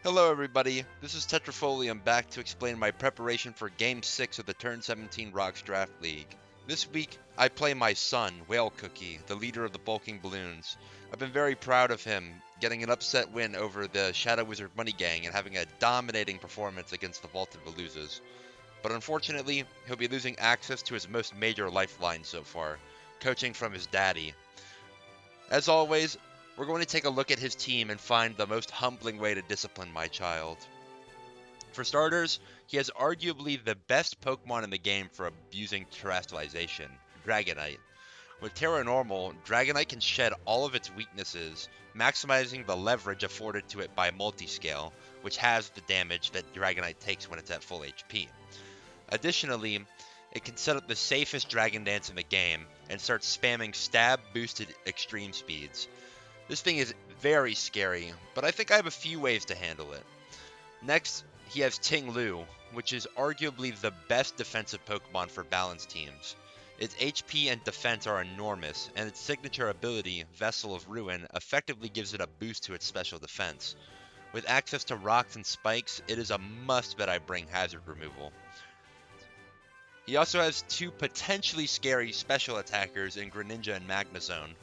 Hello everybody, this is Tetrafolium back to explain my preparation for Game 6 of the Turn 17 Rocks Draft League. This week, I play my son, Whale Cookie, the leader of the Bulkin Bloons. I've been very proud of him, getting an upset win over the Shadow Wizard Money Gang and having a dominating performance against the Vaulted Veluzas. But unfortunately, he'll be losing access to his most major lifeline so far, coaching from his daddy. As always, we're going to take a look at his team and find the most humbling way to discipline my child. For starters, he has arguably the best Pokemon in the game for abusing terrestrialization, Dragonite. With Terra Normal, Dragonite can shed all of its weaknesses, maximizing the leverage afforded to it by Multiscale, which halves the damage that Dragonite takes when it's at full HP. Additionally, it can set up the safest Dragon Dance in the game and start spamming stab boosted extreme speeds. This thing is very scary, but I think I have a few ways to handle it. Next, he has Ting Lu, which is arguably the best defensive Pokemon for balanced teams. Its HP and defense are enormous, and its signature ability, Vessel of Ruin, effectively gives it a boost to its special defense. With access to rocks and spikes, it is a must that I bring hazard removal. He also has two potentially scary special attackers in Greninja and Magnezone.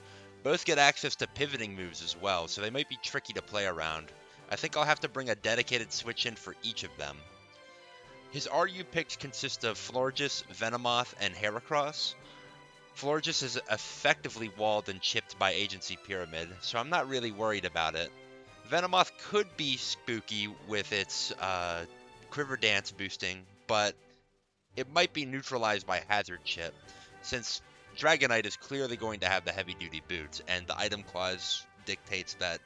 Both get access to pivoting moves as well, so they might be tricky to play around. I think I'll have to bring a dedicated switch in for each of them. His RU picks consist of Florges, Venomoth, and Heracross. Florges is effectively walled and chipped by Agency Pyramid, so I'm not really worried about it. Venomoth could be spooky with its Quiver Dance boosting, but it might be neutralized by Hazard Chip, since Dragonite is clearly going to have the heavy-duty boots, and the item clause dictates that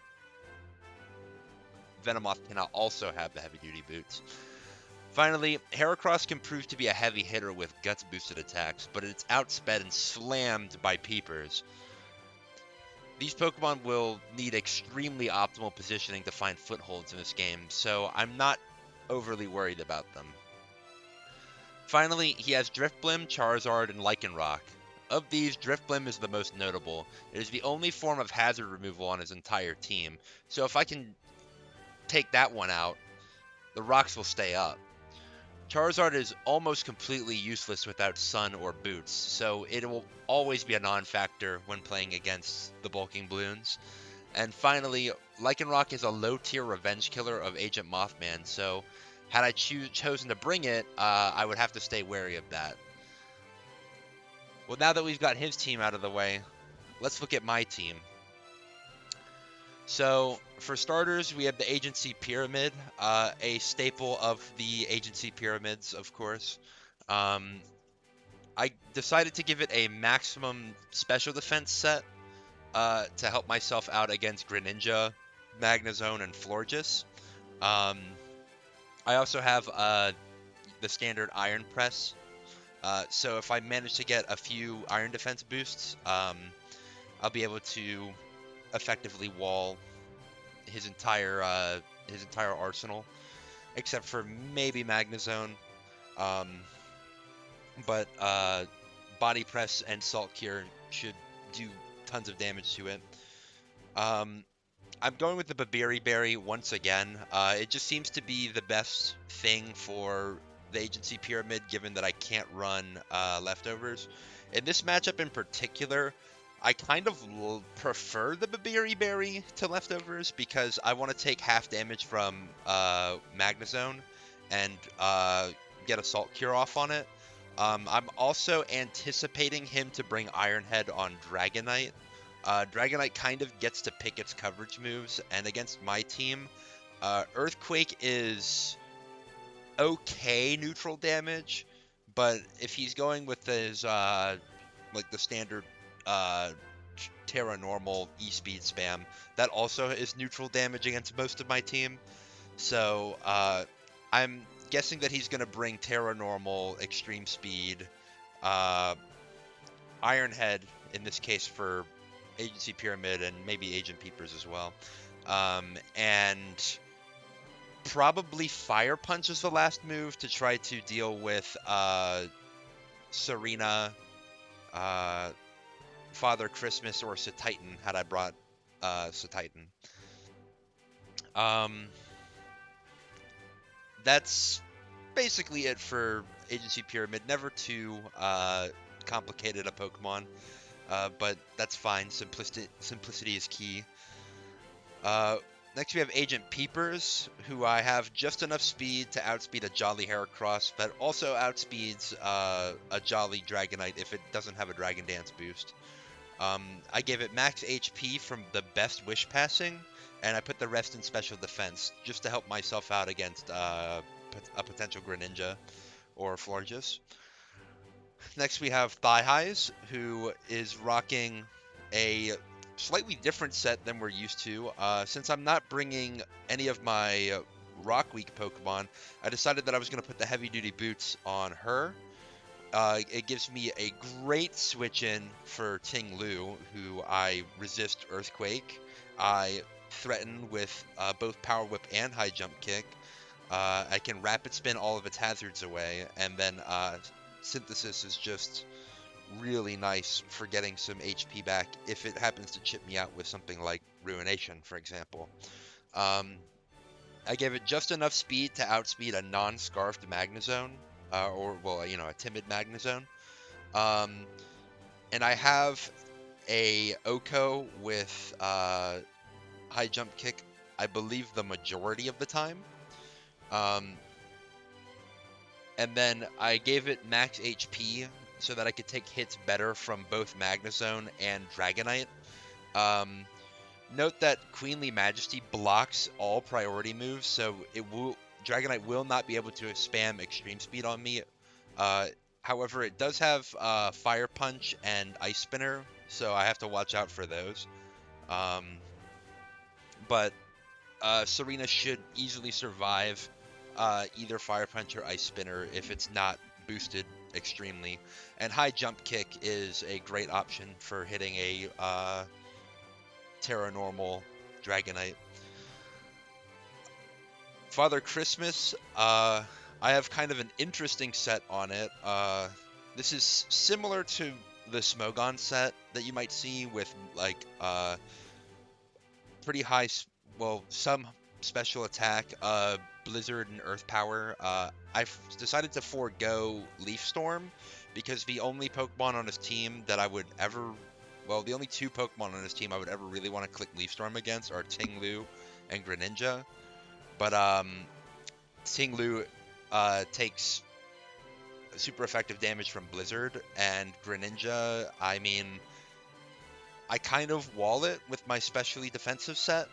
Venomoth cannot also have the heavy-duty boots. Finally, Heracross can prove to be a heavy hitter with Guts-boosted attacks, but it's outsped and slammed by Peepers. These Pokemon will need extremely optimal positioning to find footholds in this game, so I'm not overly worried about them. Finally, he has Drifblim, Charizard, and Lycanroc. Of these, Drifblim is the most notable. It is the only form of hazard removal on his entire team, so if I can take that one out, the rocks will stay up. Charizard is almost completely useless without Sun or Boots, so it will always be a non-factor when playing against the Bulking Bloons. And finally, Lycanroc is a low-tier revenge killer of Agent Mothman, so had I chosen to bring it, I would have to stay wary of that. Well, now that we've got his team out of the way, let's look at my team. So, for starters, we have the Agency Pyramid, a staple of the Agency Pyramids, of course. I decided to give it a maximum special defense set to help myself out against Greninja, Magnezone, and Florges. I also have the standard Iron Press, so if I manage to get a few Iron Defense boosts, I'll be able to effectively wall his entire arsenal, except for maybe Magnezone. But Body Press and Salt Cure should do tons of damage to it. I'm going with the Babiri Berry once again. It just seems to be the best thing for the Agency Pyramid, given that I can't run leftovers. In this matchup in particular, I kind of prefer the Babiri Berry to leftovers because I want to take half damage from Magnezone and get Assault Cure off on it. I'm also anticipating him to bring Iron Head on Dragonite. Dragonite kind of gets to pick its coverage moves, and against my team, Earthquake is okay neutral damage, but if he's going with his like the standard Terra Normal E-Speed spam, that also is neutral damage against most of my team. So I'm guessing that he's going to bring Terra Normal, Extreme Speed, Iron Head, in this case for Agency Pyramid, and maybe Agent Peepers as well. And probably Fire Punch is the last move to try to deal with Serena, Father Christmas, or Satitan, had I brought Satitan. that's basically it for Agency Pyramid. Never too complicated a Pokemon, but that's fine. Simplicity is key. Uh, Next we have Agent Peepers, who I have just enough speed to outspeed a Jolly Heracross, but also outspeeds a Jolly Dragonite if it doesn't have a Dragon Dance boost. I gave it max HP from the best Wish Passing, and I put the rest in Special Defense just to help myself out against a potential Greninja or Florges. Next we have Thigh Highs, who is rocking a slightly different set than we're used to. Since I'm not bringing any of my Rock Week Pokemon, I decided that I was going to put the heavy duty boots on her. It gives me a great switch in for Ting Lu, who I resist Earthquake. I threaten with both Power Whip and High Jump Kick. I can Rapid Spin all of its hazards away, and then Synthesis is just really nice for getting some HP back if it happens to chip me out with something like Ruination, for example. Um, I gave it just enough speed to outspeed a non-scarfed Magnezone, a timid Magnezone. Um, and I have a Oko with high jump kick, I believe the majority of the time. Um, and then I gave it max HP so that I could take hits better from both Magnezone and Dragonite. Um, Note that Queenly Majesty blocks all priority moves, so Dragonite will not be able to spam Extreme Speed on me. However, it does have Fire Punch and Ice Spinner, so I have to watch out for those. But Serena should easily survive either Fire Punch or Ice Spinner if it's not boosted extremely. And High Jump Kick is a great option for hitting a Terra Normal Dragonite. Father Christmas, I have kind of an interesting set on it. This is similar to the Smogon set that you might see with like pretty high, some special attack, Blizzard and Earth Power. I've decided to forego Leaf Storm because the only Pokemon on his team that I would ever, the only two Pokemon on his team I would ever really want to click Leaf Storm against are Ting Lu and Greninja. But Ting Lu takes super effective damage from Blizzard, and Greninja, I mean, I kind of wall it with my specially defensive set,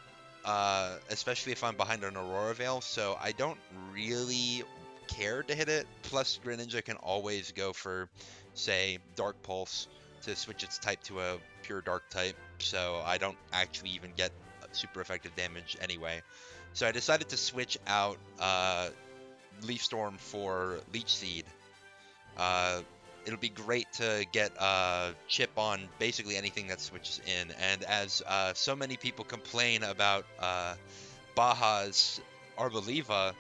especially if I'm behind an Aurora Veil, so I don't really care to hit it. Plus, Greninja can always go for, say, Dark Pulse to switch its type to a pure Dark type, so I don't actually even get super effective damage anyway. So I decided to switch out Leaf Storm for Leech Seed. It'll be great to get chip on basically anything that switches in. And as so many people complain about Baja's Arboliva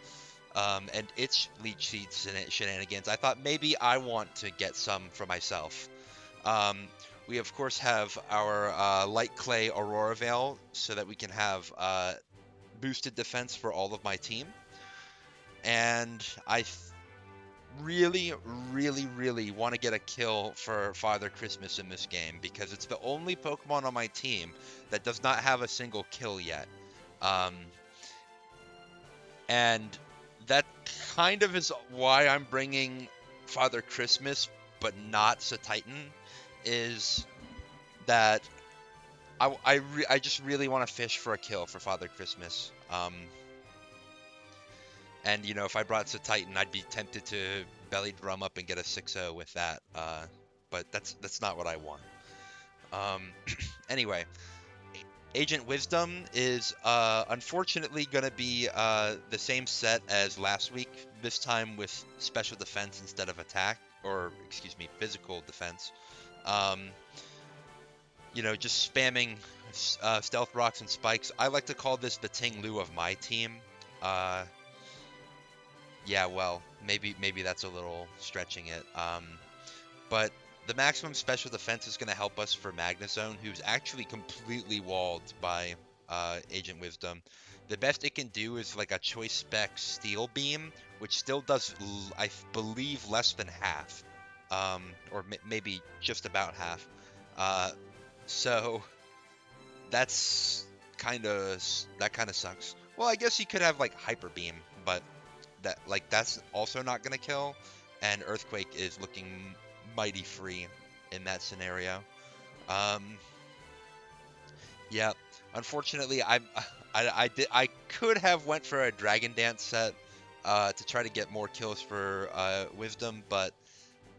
and its Leech Seed shenanigans, I thought maybe I want to get some for myself. We of course have our Light Clay Aurora Veil so that we can have boosted defense for all of my team. And I really, really, really want to get a kill for Father Christmas in this game because it's the only Pokemon on my team that does not have a single kill yet. And that kind of is why I'm bringing Father Christmas, but not Satitan, is that I just really want to fish for a kill for Father Christmas. And, if I brought Satitan, I'd be tempted to belly drum up and get a 6-0 with that. But that's not what I want. Anyway, Agent Wisdom is unfortunately going to be the same set as last week, this time with special defense instead of attack, or, physical defense. Just spamming Stealth Rocks and Spikes. I like to call this the Ting Lu of my team. Yeah, maybe that's a little stretching it. But the maximum special defense is going to help us for Magnezone, who's actually completely walled by Agent Wisdom. The best it can do is like a choice spec steel beam, which still does, I believe, less than half, or maybe just about half. Uh, so that's that kind of sucks. Well, I guess he could have like hyper beam, but that's also not gonna kill, and earthquake is looking mighty free in that scenario. Um, yeah, unfortunately, I could have went for a dragon dance set to try to get more kills for wisdom, but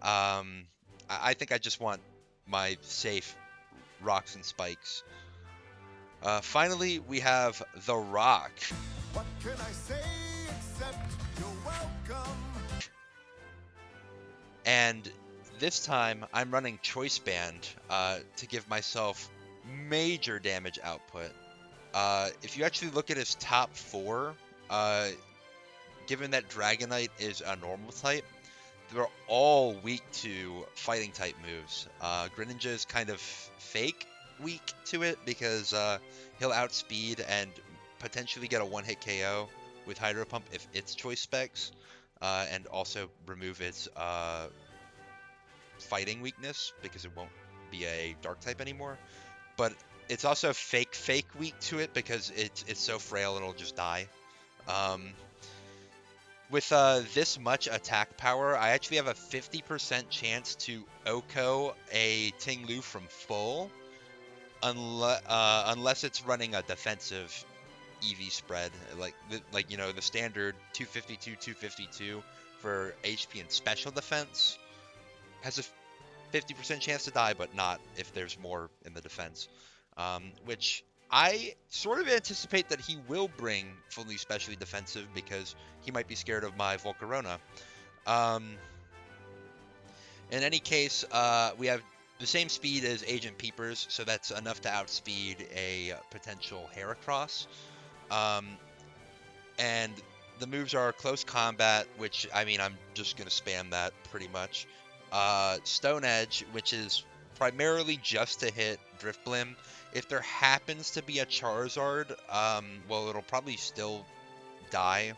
I think I just want my safe rocks and spikes. Finally, we have the rock. What can I say except you're welcome? And this time I'm running choice band to give myself major damage output. If you actually look at his top four, uh, given that Dragonite is a normal type, they're all weak to fighting type moves. Greninja is kind of fake weak to it because he'll outspeed and potentially get a one-hit KO with Hydro Pump if it's choice specs, and also remove its fighting weakness because it won't be a dark type anymore. But it's also fake weak to it because it's so frail it'll just die. Um, with this much attack power, I actually have a 50% chance to OHKO a Ting-Lu from full, unless it's running a defensive EV spread, like the standard 252, 252 for HP and special defense has a 50% chance to die, but not if there's more in the defense. Which I sort of anticipate that he will bring fully specially defensive because he might be scared of my Volcarona. Um, in any case, we have the same speed as Agent Peepers, so that's enough to outspeed a potential Heracross. Um, and the moves are close combat, which, I mean, I'm just going to spam that pretty much. Stone Edge, which is primarily just to hit Driftblim. If there happens to be a Charizard, well, it'll probably still die,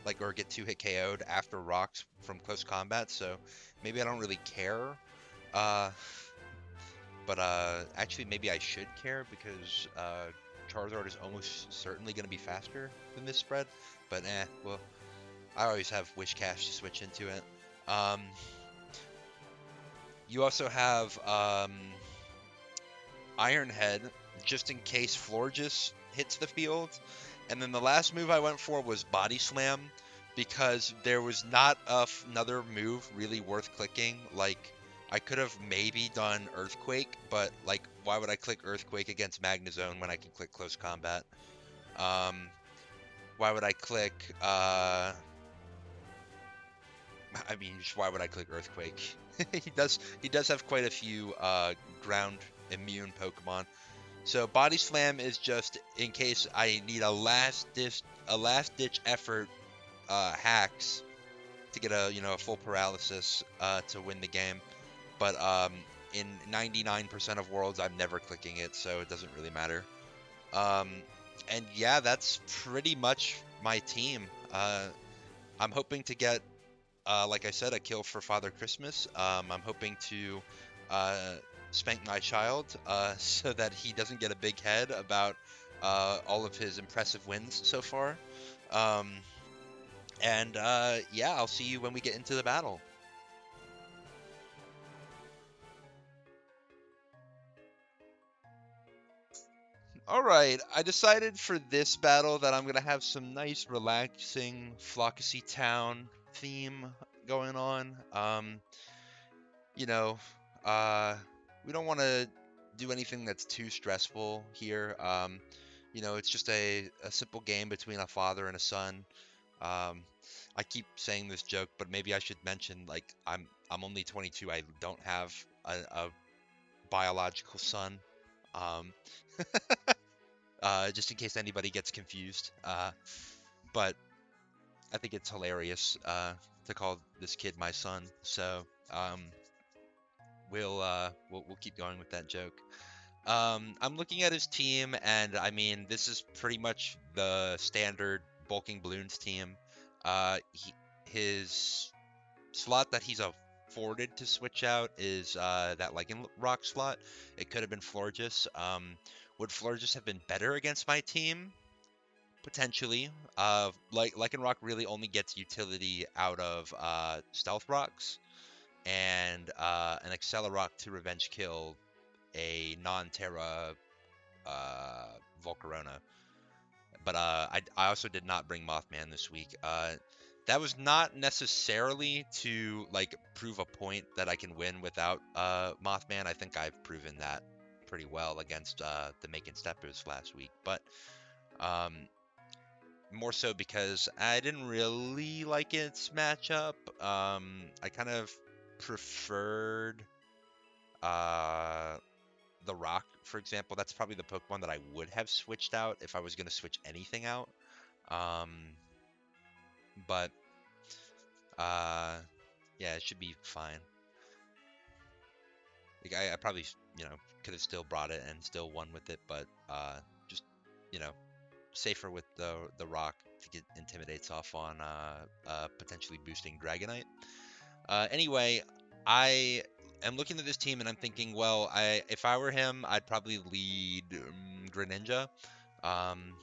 like, or get 2-hit KO'd after rocks from close combat, so maybe I don't really care. Uh, but actually, maybe I should care because Charizard is almost certainly going to be faster than this spread. But well, I always have Wish Cash to switch into it. Um, you also have Iron Head, just in case Florges hits the field. And then the last move I went for was Body Slam, because there was not another move really worth clicking. Like, I could have maybe done Earthquake, but, like, why would I click Earthquake against Magnezone when I can click Close Combat? Why would I click, I mean, just why would I click Earthquake? He does have quite a few ground immune Pokemon. So Body Slam is just in case I need a last ditch effort hacks to get a full paralysis to win the game. But in 99% of worlds, I'm never clicking it, so it doesn't really matter. And yeah, that's pretty much my team. I'm hoping to get, like I said, a kill for Father Christmas. I'm hoping to spank my child so that he doesn't get a big head about all of his impressive wins so far. Um, and yeah, I'll see you when we get into the battle. All right, I decided for this battle that I'm gonna have some nice, relaxing Floccesy Town theme going on. You know, uh, we don't want to do anything that's too stressful here. It's just a simple game between a father and a son. Um, I keep saying this joke, but maybe I should mention, like, I'm only 22. I don't have a biological son. Um, just in case anybody gets confused. But I think it's hilarious to call this kid my son. So we'll keep going with that joke. I'm looking at his team, and I mean, this is pretty much the standard bulking Bloons team. His slot that he's afforded to switch out is that Lycan Rock slot. It could have been Florges. Would Florges have been better against my team? Potentially. Lycan Rock really only gets utility out of Stealth Rocks and an Accelerock to revenge kill a non-Terra Volcarona. But I also did not bring Mothman this week. That was not necessarily to like prove a point that I can win without Mothman. I think I've proven that pretty well against the Making Steppers last week. But um, more so because I didn't really like its matchup. I kind of preferred uh, the Rock, for example. That's probably the Pokemon that I would have switched out if I was going to switch anything out. Um, but uh, yeah, it should be fine. Like, I probably, could have still brought it and still won with it, but just, you know, safer with the Rock to get Intimidates off on potentially boosting Dragonite. Anyway, I am looking at this team and I'm thinking, well, if I were him, I'd probably lead Greninja. Um,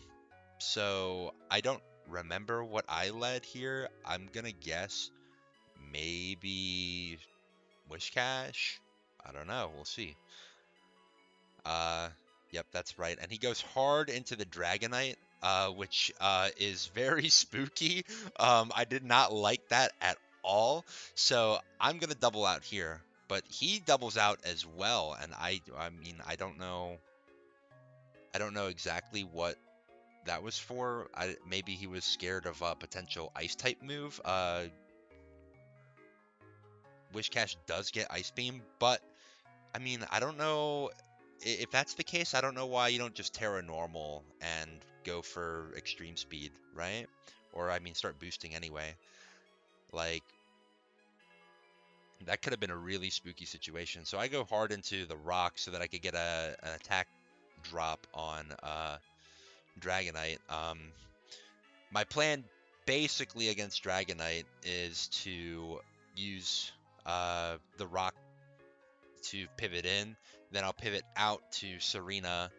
so I don't remember what I led here. I'm gonna guess maybe Wishcash. I don't know. We'll see. Uh, yep, that's right. And he goes hard into the Dragonite, which is very spooky. I did not like that at all. So I'm gonna double out here, but he doubles out as well. And I mean, I don't know exactly what that was for. Maybe he was scared of a potential Ice type move. Wishcash does get Ice Beam, but I mean, I don't know if that's the case. I don't know why you don't just Terra Normal and go for extreme speed, right? Or I mean, start boosting anyway. Like that could have been a really spooky situation. So I go hard into the rock so that I could get an attack drop on Dragonite. My plan basically against Dragonite is to use the rock to pivot in. Then I'll pivot out to Serena,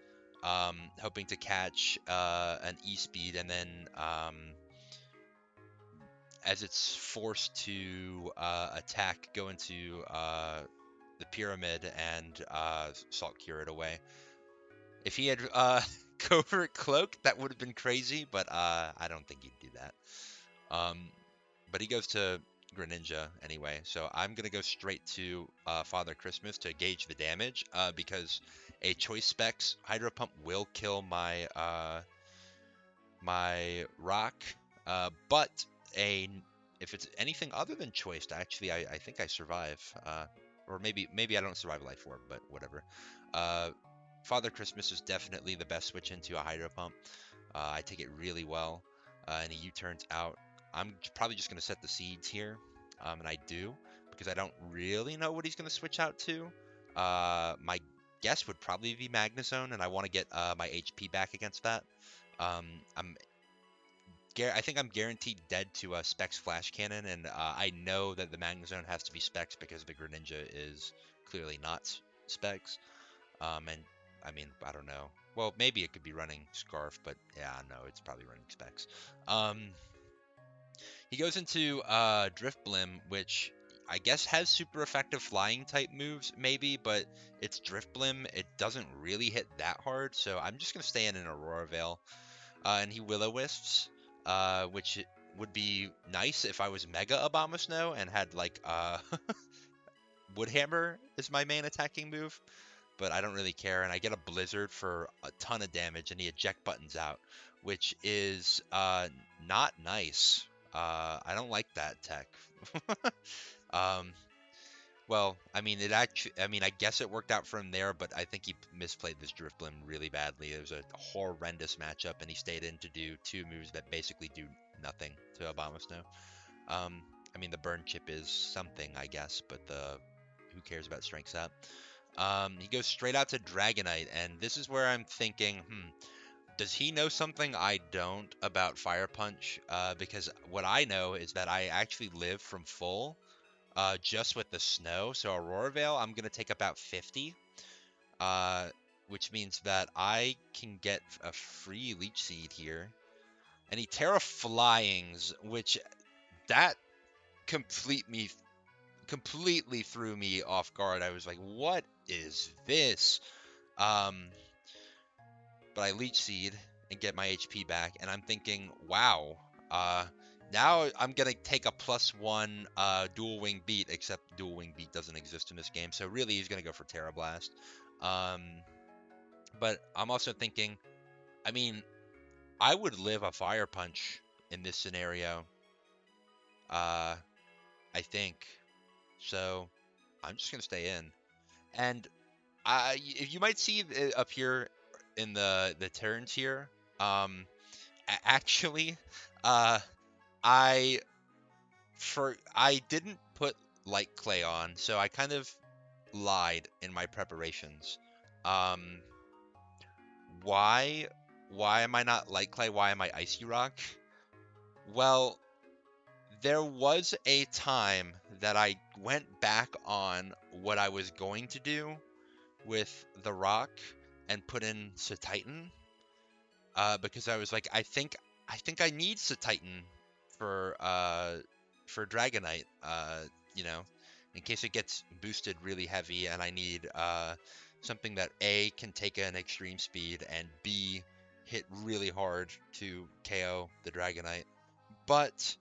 hoping to catch an E-speed, and then as it's forced to attack, go into the pyramid and Salt Cure it away. If he had Covert Cloak, that would have been crazy, but I don't think he'd do that. But he goes to Greninja anyway, so I'm gonna go straight to Father Christmas to gauge the damage because a Choice Specs Hydro Pump will kill my my rock, but if it's anything other than Choiced, actually I think I survive, or maybe I don't survive Life Orb, but whatever. Uh, Father Christmas is definitely the best switch into a Hydro Pump. I take it really well, and he U-turns out. I'm probably just going to set the seeds here, and I do, because I don't really know what he's going to switch out to. My guess would probably be Magnezone, and I want to get my HP back against that. Um, I think I'm guaranteed dead to a Specs Flash Cannon, and I know that the Magnezone has to be Specs because the Greninja is clearly not Specs. And I mean, I don't know. Well, maybe it could be running Scarf, but yeah, no, it's probably running Specs. He goes into Drift Blim, which I guess has super effective flying type moves, maybe, but it's Drift Blim. It doesn't really hit that hard, so I'm just gonna stay in an Aurora Veil. And he Will-O-Wisps, which would be nice if I was Mega Abomasnow and had like Woodhammer is my main attacking move, but I don't really care. And I get a Blizzard for a ton of damage, and the eject button's out, which is not nice. I don't like that tech. um, well, I mean, I guess it worked out from there, but I think he misplayed this Drifblim really badly. It was a horrendous matchup, and he stayed in to do two moves that basically do nothing to Abomasnow. I mean, the burn chip is something, I guess, but who cares about strength up? He goes straight out to Dragonite, and this is where I'm thinking, does he know something I don't about Fire Punch? Because what I know is that I actually live from full, just with the snow. So Aurora Veil, I'm gonna take about 50, uh, which means that I can get a free Leech Seed here. And he Terra Flyings, which that complete me completely threw me off guard. I was like, what is this? Um, but I Leech Seed and get my HP back, and I'm thinking, wow, uh, now I'm gonna take a +1 dual wing beat, except dual wing beat doesn't exist in this game, so really he's gonna go for Terra Blast. Um, but I'm also thinking, I mean, I would live a Fire Punch in this scenario. Uh, I think so. I'm just gonna stay in, and you might see it up here in the turns here. Um, actually, uh, I I didn't put light clay on, so I kind of lied in my preparations. Um, why why am I not light clay? Why am I icy rock? Well, there was a time that I went back on what I was going to do with the rock and put in Titan, because I was like, I think I need Titan for Dragonite, you know, in case it gets boosted really heavy, and I need something that A can take an extreme speed and B hit really hard to KO the Dragonite. But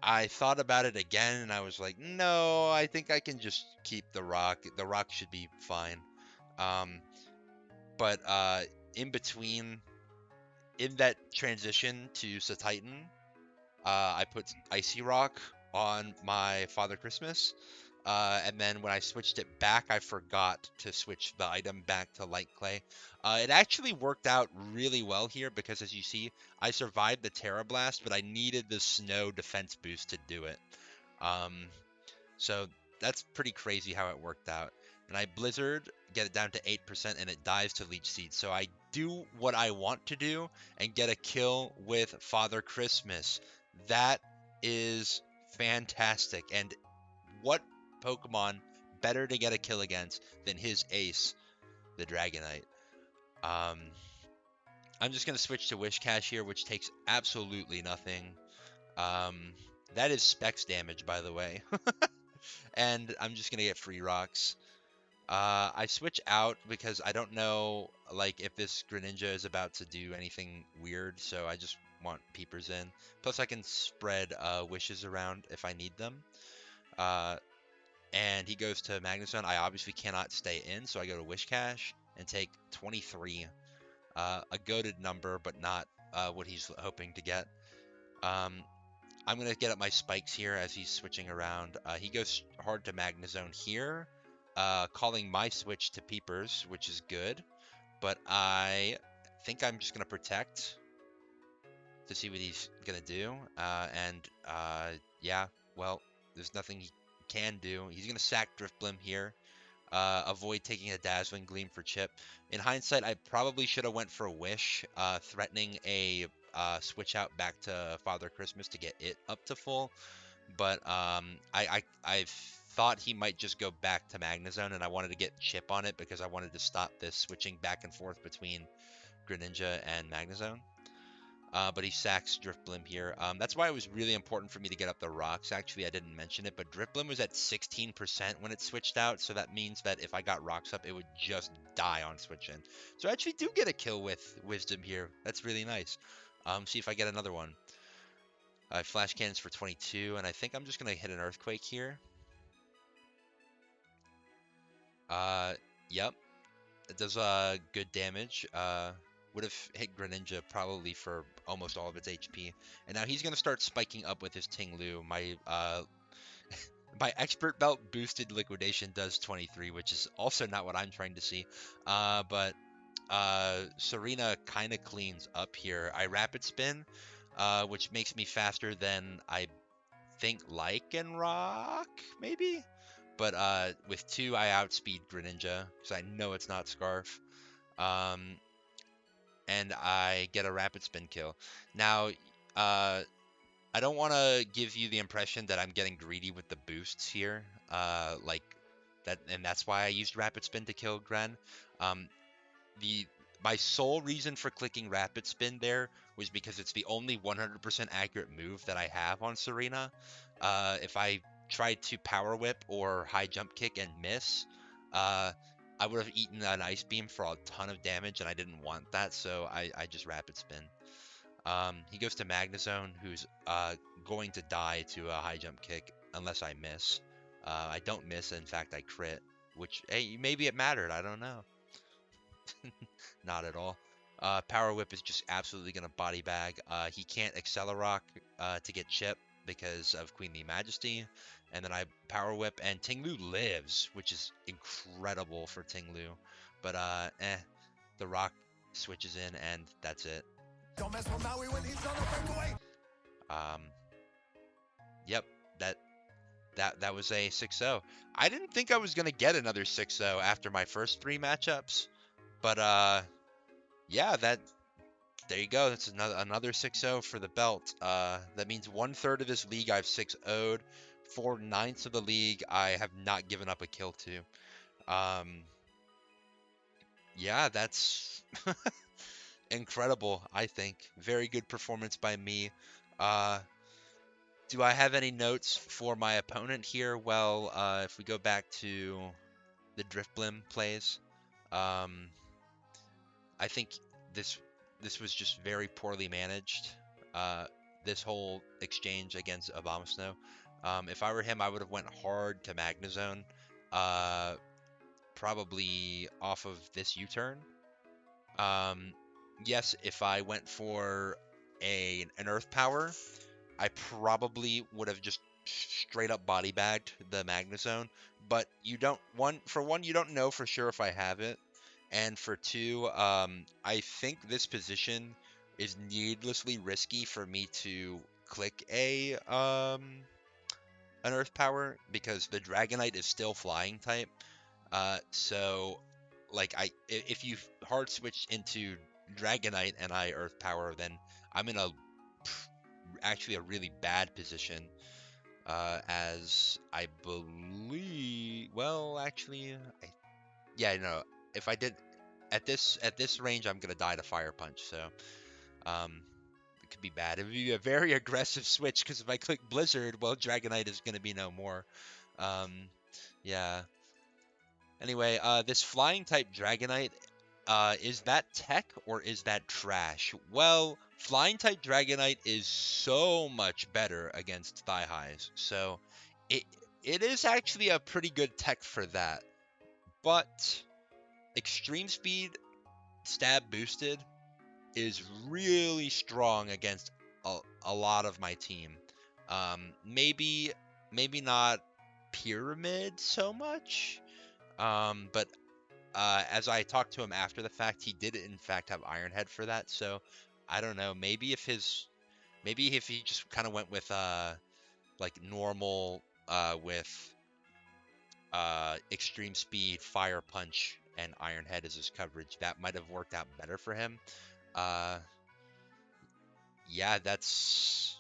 I thought about it again, and I was like, no, I think I can just keep the rock. The rock should be fine. Um, but in between, in that transition to Titan, I put Icy Rock on my Father Christmas. And then when I switched it back, I forgot to switch the item back to Light Clay. It actually worked out really well here because, as you see, I survived the Terra Blast, but I needed the Snow defense boost to do it. Um, so that's pretty crazy how it worked out. And I Blizzard, get it down to 8%, and it dies to Leech Seed. So I do what I want to do and get a kill with Father Christmas. That is fantastic. And what Pokemon better to get a kill against than his ace, the Dragonite? Um, I'm just going to switch to Wish Cash here, which takes absolutely nothing. Um, that is Specs damage, by the way. And I'm just going to get free rocks. I switch out because I don't know, like, if this Greninja is about to do anything weird, so I just want Peepers in. Plus, I can spread wishes around if I need them. Uh, and he goes to Magnezone. I obviously cannot stay in, so I go to Wish Cash and take 23. A goated number, but not what he's hoping to get. Um, I'm going to get up my spikes here as he's switching around. He goes hard to Magnezone here, calling my switch to Peepers, which is good. But I think I'm just going to protect to see what he's going to do. Yeah, well, there's nothing he can do. He's going to sack Drifblim here. Avoid taking a Dazzling Gleam for Chip. In hindsight, I probably should have went for a Wish, threatening a switch out back to Father Christmas to get it up to full. But I thought he might just go back to Magnezone, and I wanted to get Chip on it because I wanted to stop this switching back and forth between Greninja and Magnezone. But he sacks Drifblim here. That's why it was really important for me to get up the rocks. Actually, I didn't mention it, but Drifblim was at 16% when it switched out, so that means that if I got rocks up, it would just die on switch in. So I actually do get a kill with Wisdom here. That's really nice. See if I get another one. Flash Cannons for 22, and I think I'm just going to hit an Earthquake here. Yep. It does good damage. Would have hit Greninja probably for almost all of its HP. And now he's going to start spiking up with his Ting-Lu. My Expert Belt boosted Liquidation does 23, which is also not what I'm trying to see. But Serena kind of cleans up here. I Rapid Spin, which makes me faster than I think Lycanroc, maybe? but with 2 I outspeed Greninja because I know it's not Scarf. Um, and I get a Rapid Spin kill. Now, I don't want to give you the impression that I'm getting greedy with the boosts here, like that, and that's why I used Rapid Spin to kill Gren. Um, the My sole reason for clicking Rapid Spin there was because it's the only 100% accurate move that I have on Serena. If I tried to Power Whip or High Jump Kick and miss, uh, I would have eaten an Ice Beam for a ton of damage, and I didn't want that, so I just Rapid Spin. He goes to Magnezone, who's going to die to a High Jump Kick unless I miss. I don't miss, in fact, I crit, which, hey, maybe it mattered, I don't know. Not at all. Power Whip is just absolutely going to body bag. He can't Accelerock to get Chip because of Queenly Majesty. And then I Power Whip, and Tinglu lives, which is incredible for Tinglu. But, the Rock switches in, and that's it. Don't mess with Maui when he's on the breakaway. Yep, that was a 6-0. I didn't think I was going to get another 6-0 after my first 3 matchups. But, yeah, there you go. That's another 6-0 for the belt. That means 1/3 of this league I've 6-0'd. 4/9 of the league I have not given up a kill to. Yeah, that's incredible, I think. Very good performance by me. Do I have any notes for my opponent here? Well, if we go back to the Driftblim plays, um, I think this this was just very poorly managed. Uh, this whole exchange against Abomasnow. If I were him, I would have went hard to Magnezone, uh, probably off of this U-turn. Um, yes, if I went for an Earth Power, I probably would have just straight up body bagged the Magnezone. But you don't for one, you don't know for sure if I have it. And for 2, I think this position is needlessly risky for me to click an Earth Power because the Dragonite is still Flying type. So like if you hard switch into Dragonite and I Earth Power, then I'm in actually a really bad position. As I believe, well, actually, yeah, no. If I did at this range, I'm gonna die to Fire Punch. So, it could be bad. It would be a very aggressive switch because if I click Blizzard, well, Dragonite is gonna be no more. Um, yeah. Anyway, this flying type Dragonite, is that tech or is that trash? Well, flying type Dragonite is so much better against thigh highs. So, it it is actually a pretty good tech for that. But extreme speed stab boosted is really strong against a lot of my team. Maybe not Pyramid so much. But as I talked to him after the fact, he did in fact have Iron Head for that. So I don't know. Maybe if he just kind of went with like normal with extreme speed, fire punch, and Iron Head as his coverage, that might have worked out better for him. Uh, yeah, that's.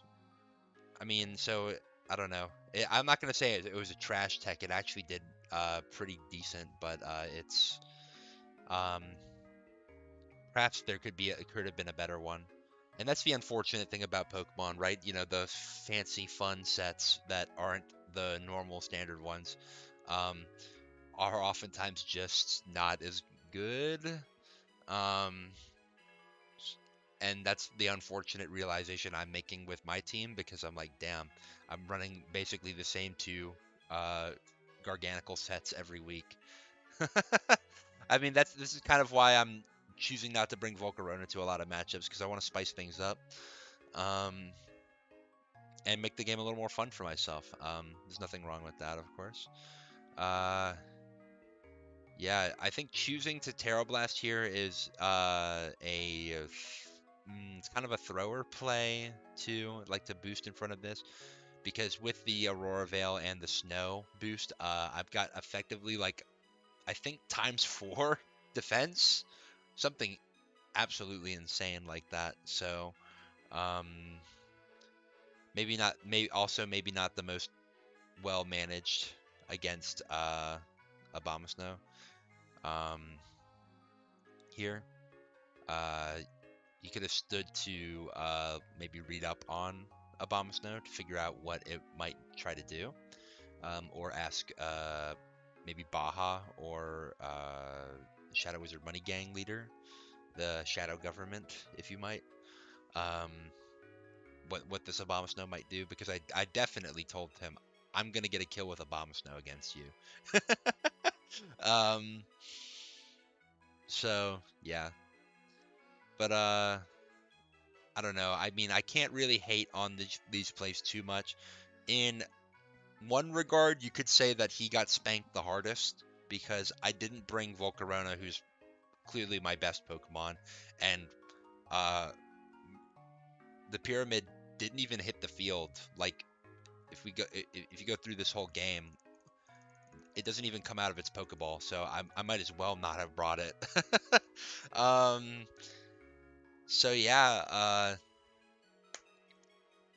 I mean, so I don't know. I'm not gonna say it was a trash tech. It actually did pretty decent, but it's um, perhaps it could have been a better one. And that's the unfortunate thing about Pokemon, right? You know, the fancy fun sets that aren't the normal standard ones. Um, are oftentimes just not as good. Um, and that's the unfortunate realization I'm making with my team because I'm like, damn, I'm running basically the same 2 uh, Garganical sets every week. I mean, this is kind of why I'm choosing not to bring Volcarona to a lot of matchups because I want to spice things up, um, and make the game a little more fun for myself. There's nothing wrong with that, of course. Yeah, I think choosing to Terra Blast here is it's kind of a thrower play too, like to boost in front of this. because with the Aurora Veil and the Snow boost, I've got effectively like I think times 4 defense, something absolutely insane like that. So um, maybe not, maybe not the most well managed against Abomasnow um, here. Uh, you could have stood to maybe read up on Abomasnow to figure out what it might try to do, or ask maybe Baja or Shadow Wizard Money Gang leader, the Shadow Government, if you might, um, what this Abomasnow might do, because I definitely told him I'm gonna get a kill with Abomasnow against you. um, so yeah, but I don't know. I mean, I can't really hate on these plays too much. In one regard, you could say that he got spanked the hardest because I didn't bring Volcarona, who's clearly my best Pokemon, and uh, the Pyramid didn't even hit the field. Like if you go through this whole game, it doesn't even come out of its Pokeball, so I might as well not have brought it. um, so yeah,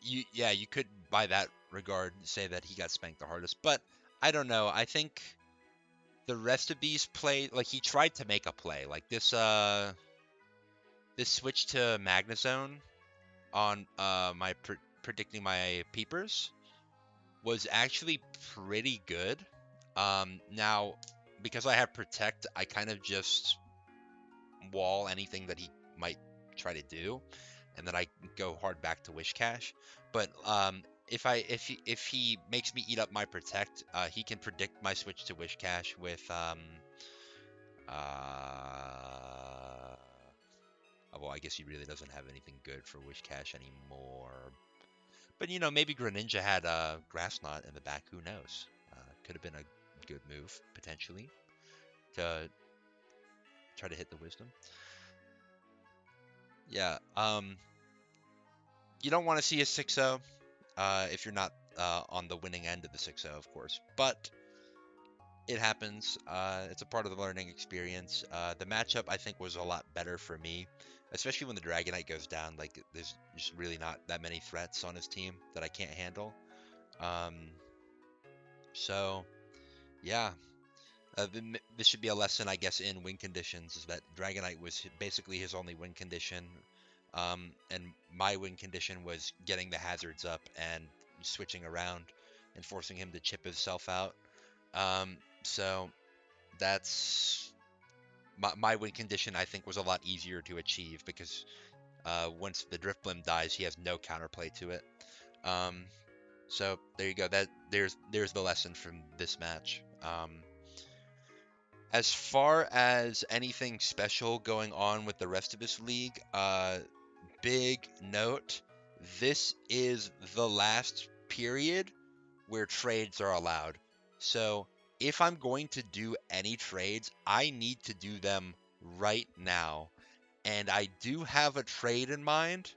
you could by that regard say that he got spanked the hardest, but I don't know. I think the rest of these play, like he tried to make a play like this switch to Magnezone on my predicting my peepers was actually pretty good. Now because I have protect, I kind of just wall anything that he might try to do, and then I go hard back to Wish Cash. But if he makes me eat up my protect, he can predict my switch to Wish Cash with well, I guess he really doesn't have anything good for Wish Cash anymore. But maybe Greninja had Grass Knot in the back. Who knows? Could have been a good move potentially to try to hit the Wisdom. Yeah. You don't want to see a 6-0 if you're not on the winning end of the 6-0, of course. But it happens. It's a part of the learning experience. The matchup, I think, was a lot better for me, especially when the Dragonite goes down. Like, there's just really not that many threats on his team that I can't handle. Um, so, yeah. This should be a lesson, I guess, in win conditions, is that Dragonite was basically his only win condition. And my win condition was getting the hazards up and switching around and forcing him to chip himself out. So that's my win condition. I think was a lot easier to achieve because once the Drifblim dies, he has no counterplay to it. So there you go. There's the lesson from this match. As far as anything special going on with the rest of this league, big note, this is the last period where trades are allowed. So if I'm going to do any trades, I need to do them right now. And I do have a trade in mind,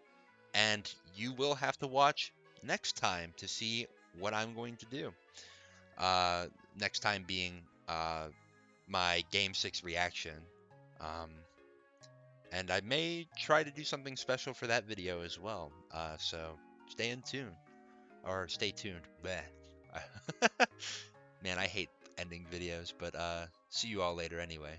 and you will have to watch next time to see what I'm going to do. Next time being my Game 6 reaction. Um, and I may try to do something special for that video as well. So stay in tune. Or stay tuned. Bleh. Man, I hate ending videos, but see you all later anyway.